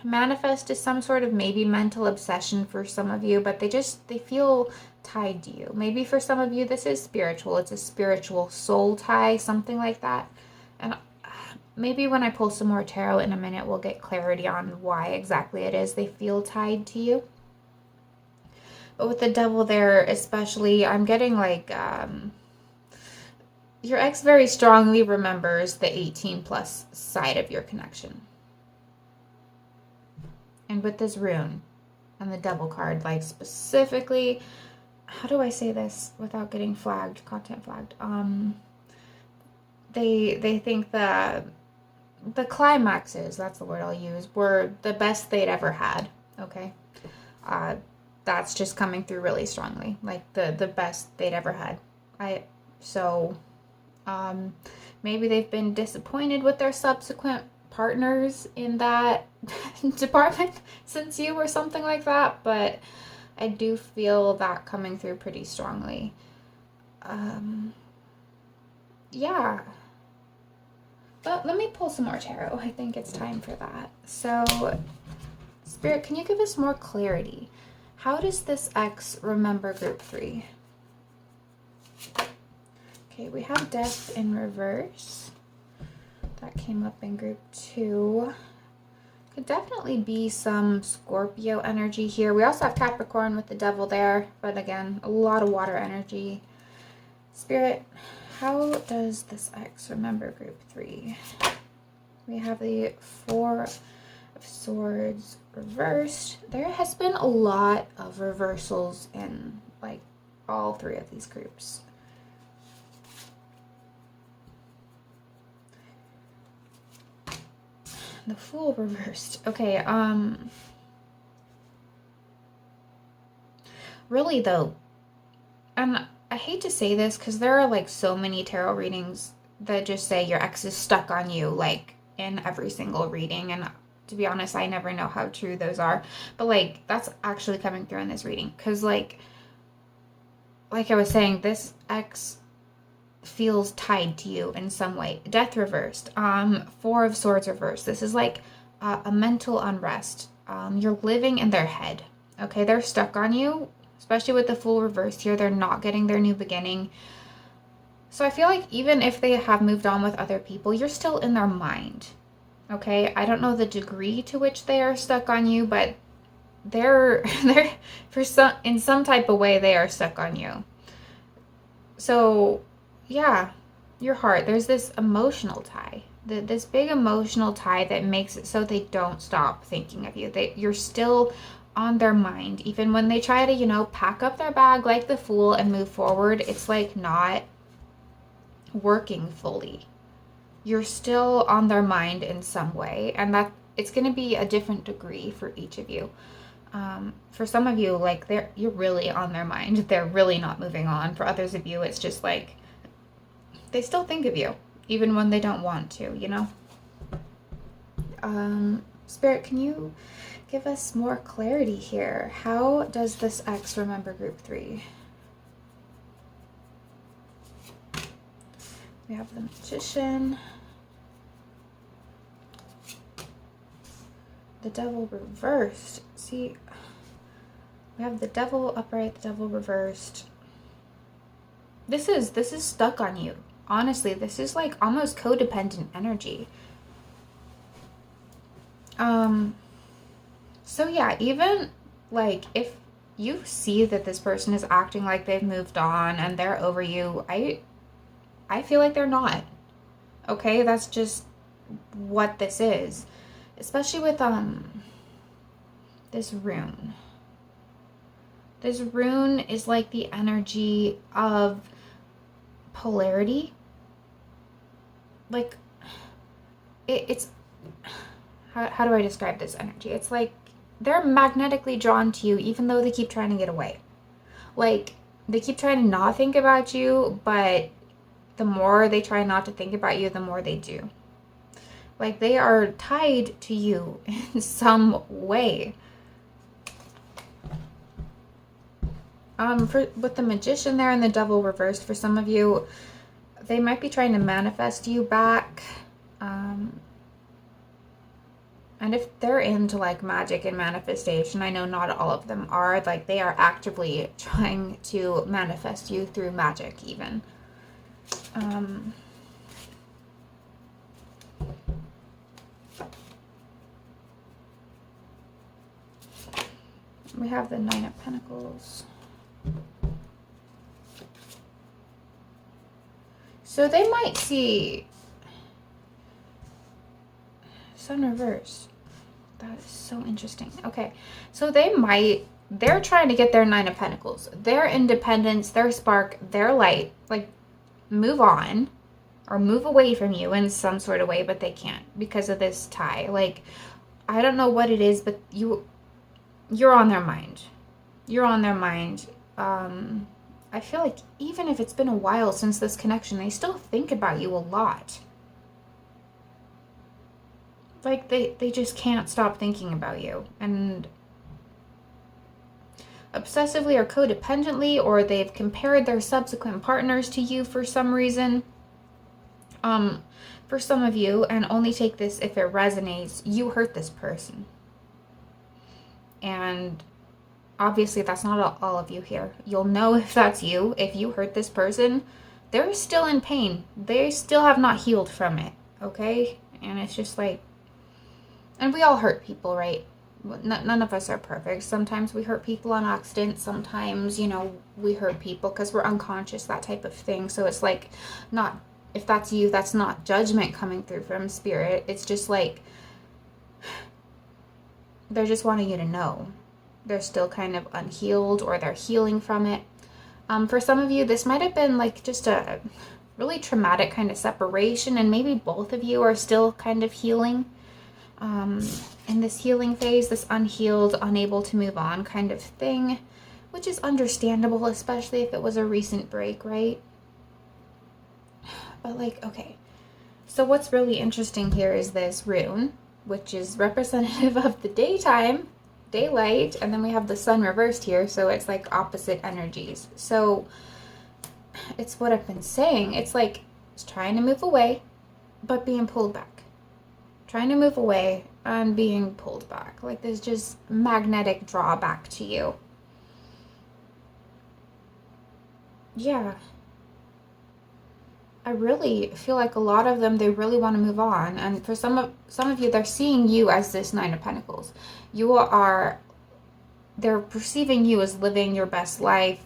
manifest as some sort of maybe mental obsession for some of you, but they feel tied to you. Maybe for some of you this is spiritual. It's a spiritual soul tie, something like that. And maybe when I pull some more tarot in a minute, we'll get clarity on why exactly it is they feel tied to you. But with the Devil there especially, I'm getting like your ex very strongly remembers the 18 plus side of your connection. And with this rune and the devil card, like specifically, how do I say this without getting flagged, content flagged? They think the climaxes, that's the word I'll use, were the best they'd ever had. Okay, that's just coming through really strongly, like the best they'd ever had. Maybe they've been disappointed with their subsequent partners in that department since you or something like that, but I do feel that coming through pretty strongly. Yeah. But let me pull some more tarot. I think it's time for that. So, Spirit, can you give us more clarity? How does this ex remember group 3? Okay, we have death in reverse. That came up in group 2. Could definitely be some Scorpio energy here. We also have Capricorn with the devil there, but again, a lot of water energy. Spirit, how does this ex remember group 3? We have the 4 of Swords reversed. There has been a lot of reversals in like all 3 of these groups. The Fool reversed. Okay, really though, and I hate to say this because there are like so many tarot readings that just say your ex is stuck on you, like in every single reading, and to be honest, I never know how true those are, but like that's actually coming through in this reading because like I was saying, this ex feels tied to you in some way. Death reversed. 4 of Swords reversed. This is like a mental unrest. You're living in their head. Okay, they're stuck on you, especially with the Fool reversed here. They're not getting their new beginning. So I feel like even if they have moved on with other people, you're still in their mind. Okay, I don't know the degree to which they are stuck on you, but they're in some type of way they are stuck on you. So yeah, your heart, there's this emotional tie, this big emotional tie that makes it so they don't stop thinking of you. You're still on their mind, even when they try to, pack up their bag like the Fool and move forward. It's like not working fully. You're still on their mind in some way, and that it's going to be a different degree for each of you. For some of you, like you're really on their mind. They're really not moving on. For others of you, it's just like they still think of you, even when they don't want to, Spirit, can you give us more clarity here? How does this ex remember group 3? We have the Magician. The Devil reversed. See, we have the Devil upright, the Devil reversed. This is stuck on you. Honestly, this is like almost codependent energy. So yeah, even like if you see that this person is acting like they've moved on and they're over you, I feel like they're not. Okay, that's just what this is. Especially with this rune. This rune is like the energy of polarity. Like it's how do I describe this energy? It's like they're magnetically drawn to you even though they keep trying to get away. Like they keep trying to not think about you, but the more they try not to think about you, the more they do. Like they are tied to you in some way. With the Magician there and the Devil reversed, for some of you, they might be trying to manifest you back. And if they're into like magic and manifestation, I know not all of them are, like they are actively trying to manifest you through magic even. We have the 9 of Pentacles. So they might see Sun reverse. That is so interesting. Okay, so they're trying to get their Nine of Pentacles, their independence, their spark, their light, like move on or move away from you in some sort of way, but they can't because of this tie. Like, I don't know what it is, but you're on their mind. You're on their mind. I feel like even if it's been a while since this connection, they still think about you a lot. Like, they just can't stop thinking about you. And obsessively or codependently, or they've compared their subsequent partners to you for some reason. For some of you, and only take this if it resonates, you hurt this person. And obviously that's not all of you here. You'll know if that's you. If you hurt this person, they're still in pain. They still have not healed from it, okay? And it's just like, and we all hurt people, right? None of us are perfect. Sometimes we hurt people on accident. Sometimes, you know, we hurt people because we're unconscious, that type of thing. So it's like, not, if that's you, that's not judgment coming through from spirit. It's just like, they're just wanting you to know. They're still kind of unhealed, or they're healing from it. For some of you, this might have been like just a really traumatic kind of separation, and maybe both of you are still kind of healing. In this healing phase, this unhealed, unable to move on kind of thing, which is understandable, especially if it was a recent break, right? But like, okay, so what's really interesting here is this rune, which is representative of the daytime, daylight, and then we have the sun reversed here, so it's like opposite energies. So it's what I've been saying. It's like it's trying to move away, but being pulled back. Trying to move away and being pulled back. Like there's just magnetic drawback to you. Yeah. I really feel like a lot of them, they really want to move on. And for some of you, they're seeing you as this Nine of Pentacles. They're perceiving you as living your best life.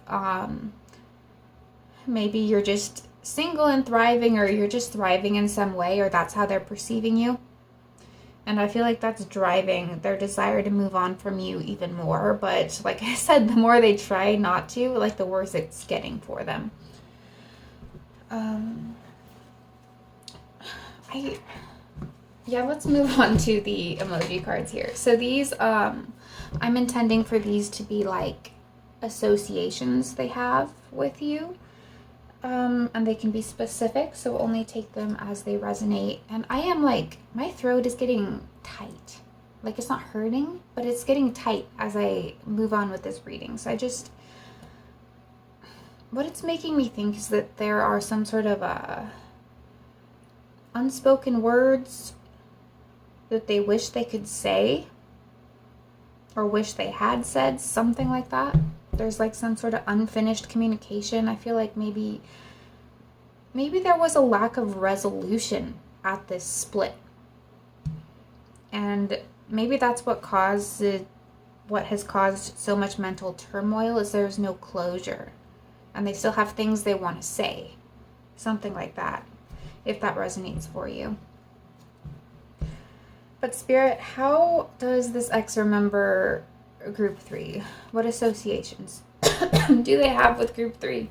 Maybe you're just single and thriving, or you're just thriving in some way, or that's how they're perceiving you. And I feel like that's driving their desire to move on from you even more. But like I said, the more they try not to, like the worse it's getting for them. Let's move on to the emoji cards here. So these, I'm intending for these to be like associations they have with you. And they can be specific, so only take them as they resonate. And I am like, my throat is getting tight. Like it's not hurting, but it's getting tight as I move on with this reading. So what it's making me think is that there are some sort of unspoken words that they wish they could say, or wish they had said, something like that. There's like some sort of unfinished communication. I feel like maybe there was a lack of resolution at this split. And maybe that's what has caused so much mental turmoil, is there's no closure. And they still have things they want to say. Something like that, if that resonates for you. But Spirit, how does this ex remember Group 3? What associations do they have with Group 3?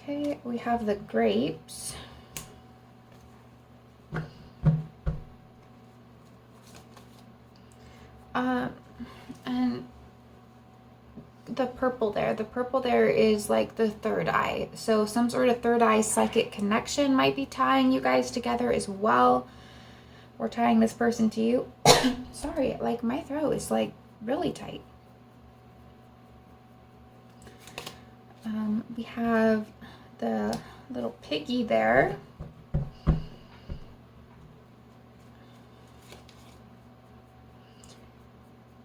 Okay, we have the grapes. And the purple there is like the third eye. So some sort of third eye psychic connection might be tying you guys together as well. Or tying this person to you. Sorry, like my throat is like really tight. We have the little piggy there.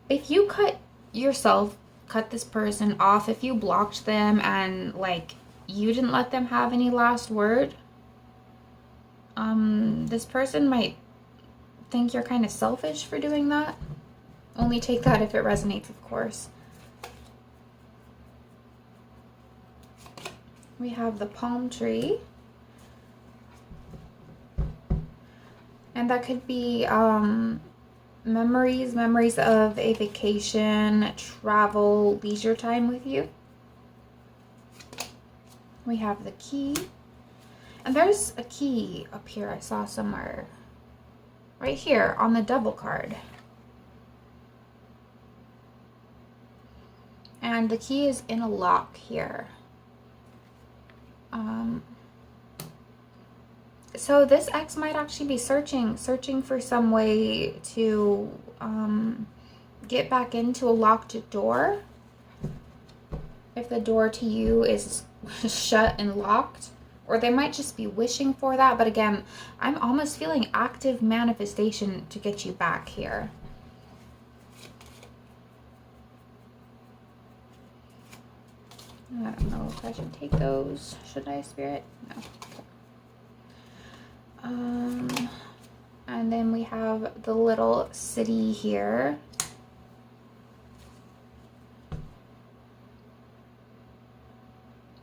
If you cut this person off, if you blocked them and like you didn't let them have any last word, this person might think you're kind of selfish for doing that. Only take that if it resonates, of course. We have the palm tree. And that could be memories of a vacation, travel, leisure time with you. We have the key. And there's a key up here I saw somewhere. Right here on the double card. And the key is in a lock here. So this ex might actually be searching for some way to get back into a locked door. If the door to you is shut and locked, or they might just be wishing for that. But again, I'm almost feeling active manifestation to get you back here. I don't know if I should take those. Should I, Spirit? No. And then we have the little city here.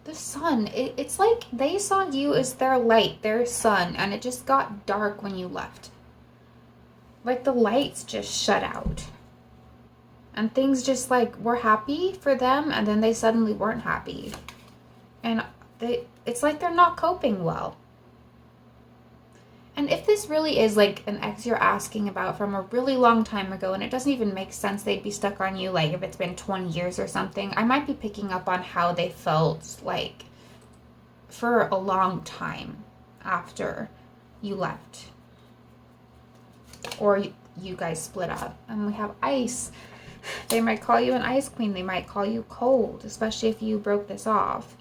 The sun, it's like they saw you as their light, their sun, and it just got dark when you left. Like the lights just shut out. And things just like were happy for them, and then they suddenly weren't happy. And it's like they're not coping well. And if this really is like an ex you're asking about from a really long time ago, and it doesn't even make sense they'd be stuck on you, like if it's been 20 years or something, I might be picking up on how they felt like for a long time after you left. Or you guys split up. And we have ice. They might call you an ice queen. They might call you cold, especially if you broke this off.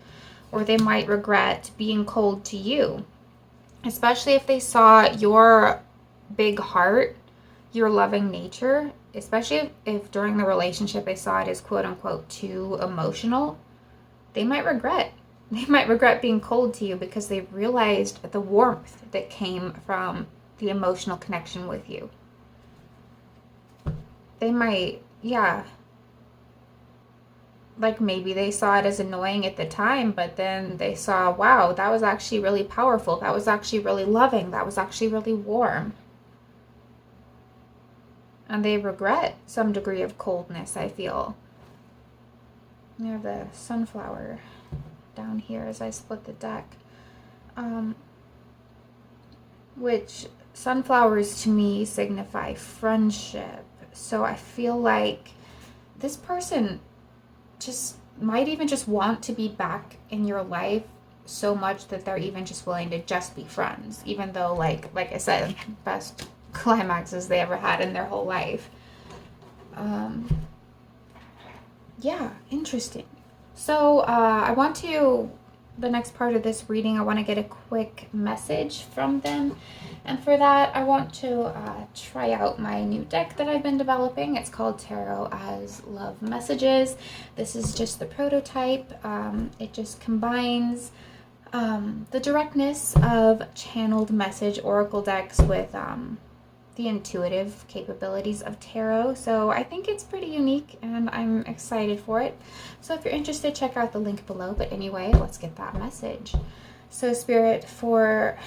Or they might regret being cold to you. Especially if they saw your big heart, your loving nature, especially if during the relationship they saw it as quote unquote too emotional, they might regret. They might regret being cold to you because they realized the warmth that came from the emotional connection with you. They might, yeah. Like maybe they saw it as annoying at the time, but then they saw, wow, that was actually really powerful. That was actually really loving. That was actually really warm. And they regret some degree of coldness, I feel. We have the sunflower down here as I split the deck. Which sunflowers to me signify friendship. So I feel like this person just might even just want to be back in your life so much that they're even just willing to just be friends, even though like I said, best climaxes they ever had in their whole life. Yeah, interesting. So the next part of this reading, I want to get a quick message from them. And for that, I want to try out my new deck that I've been developing. It's called Tarot as Love Messages. This is just the prototype. It just combines the directness of channeled message oracle decks with the intuitive capabilities of tarot. So I think it's pretty unique and I'm excited for it. So if you're interested, check out the link below. But anyway, let's get that message. So Spirit, for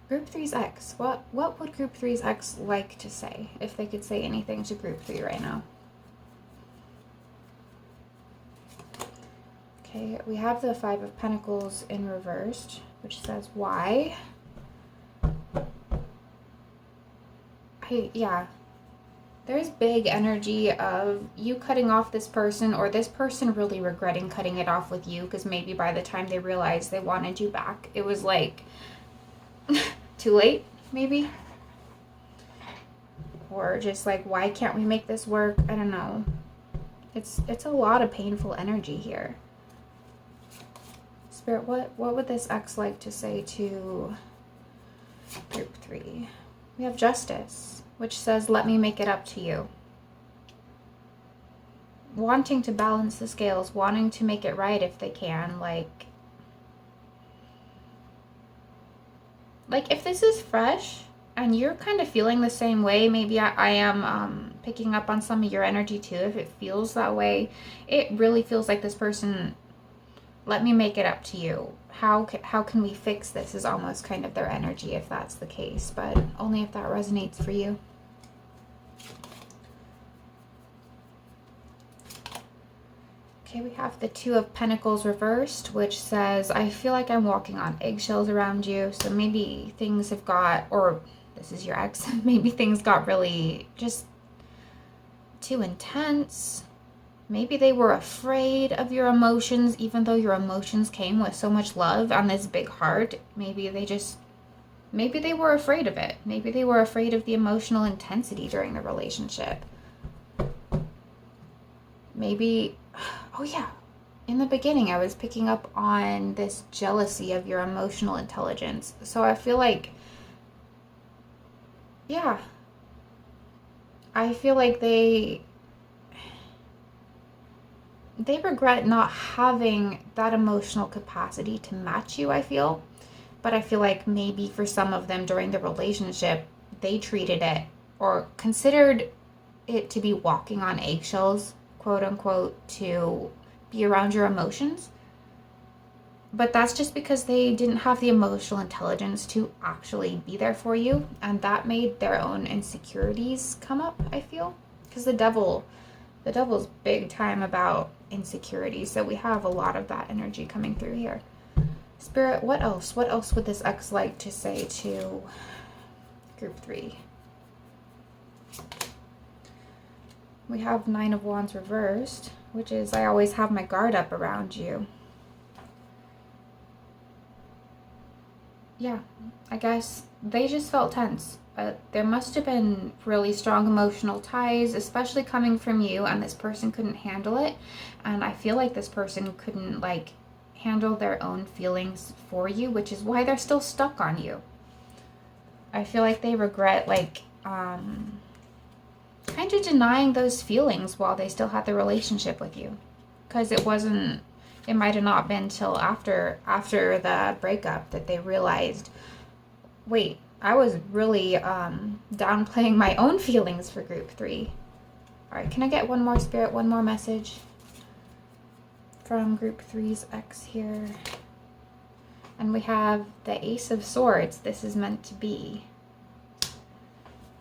Group 3's ex, what would Group 3's ex like to say, if they could say anything to Group 3 right now? Okay, we have the Five of Pentacles in reversed, which says why. Yeah, there's big energy of you cutting off this person, or this person really regretting cutting it off with you, because maybe by the time they realized they wanted you back, it was like too late, maybe. Or just like, why can't we make this work? I don't know. It's a lot of painful energy here. Spirit, what would this ex like to say to Group 3? We have Justice, which says, let me make it up to you. Wanting to balance the scales, wanting to make it right if they can. Like if this is fresh and you're kind of feeling the same way, maybe I am picking up on some of your energy too. If it feels that way, it really feels like this person let me make it up to you. How can we fix this is almost kind of their energy if that's the case, but only if that resonates for you. Okay, we have the Two of Pentacles reversed, which says, I feel like I'm walking on eggshells around you. So maybe things have got, or this is your ex, maybe things got really just too intense. Maybe they were afraid of your emotions, even though your emotions came with so much love on this big heart. Maybe they were afraid of it. Maybe they were afraid of the emotional intensity during the relationship. Maybe, oh yeah, in the beginning I was picking up on this jealousy of your emotional intelligence. So I feel like, yeah, I feel like they regret not having that emotional capacity to match you, I feel. But I feel like maybe for some of them during the relationship, they treated it or considered it to be walking on eggshells, quote unquote, to be around your emotions. But that's just because they didn't have the emotional intelligence to actually be there for you. And that made their own insecurities come up, I feel. Because the devil's big time about insecurity. So we have a lot of that energy coming through here. Spirit, what else? What else would this ex like to say to group 3? We have Nine of Wands reversed, which is, I always have my guard up around you. Yeah, I guess they just felt tense. There must have been really strong emotional ties, especially coming from you, and this person couldn't handle it. And I feel like this person couldn't handle their own feelings for you, which is why they're still stuck on you. I feel like they regret kind of denying those feelings while they still had the relationship with you, because it might have not been till after the breakup that they realized, wait, I was really downplaying my own feelings for group 3. All right, can I get one more, Spirit, one more message from group 3's ex here? And we have the Ace of Swords. This is meant to be.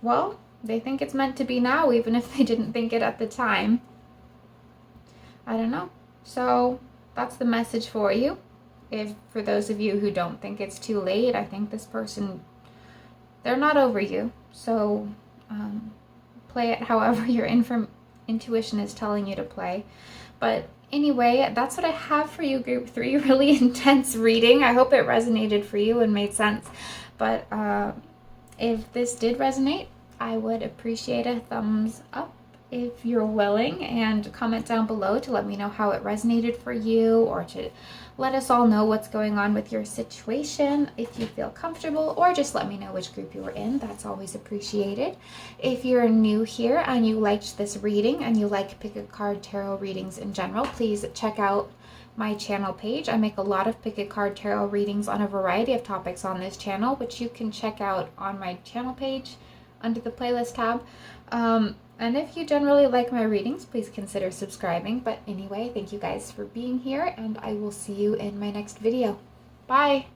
Well, they think it's meant to be now, even if they didn't think it at the time. I don't know. So that's the message for you. If for those of you who don't think it's too late, I think this person, they're not over you. So play it however your intuition is telling you to play. But anyway, that's what I have for you, group 3. Really intense reading. I hope it resonated for you and made sense. But if this did resonate, I would appreciate a thumbs up if you're willing, and comment down below to let me know how it resonated for you, or to let us all know what's going on with your situation if you feel comfortable, or just let me know which group you were in. That's always appreciated. If you're new here and you liked this reading and you like pick a card tarot readings in general, please check out my channel page. I make a lot of pick a card tarot readings on a variety of topics on this channel, which you can check out on my channel page under the playlist tab. And if you generally like my readings, please consider subscribing. But anyway, thank you guys for being here, and I will see you in my next video. Bye!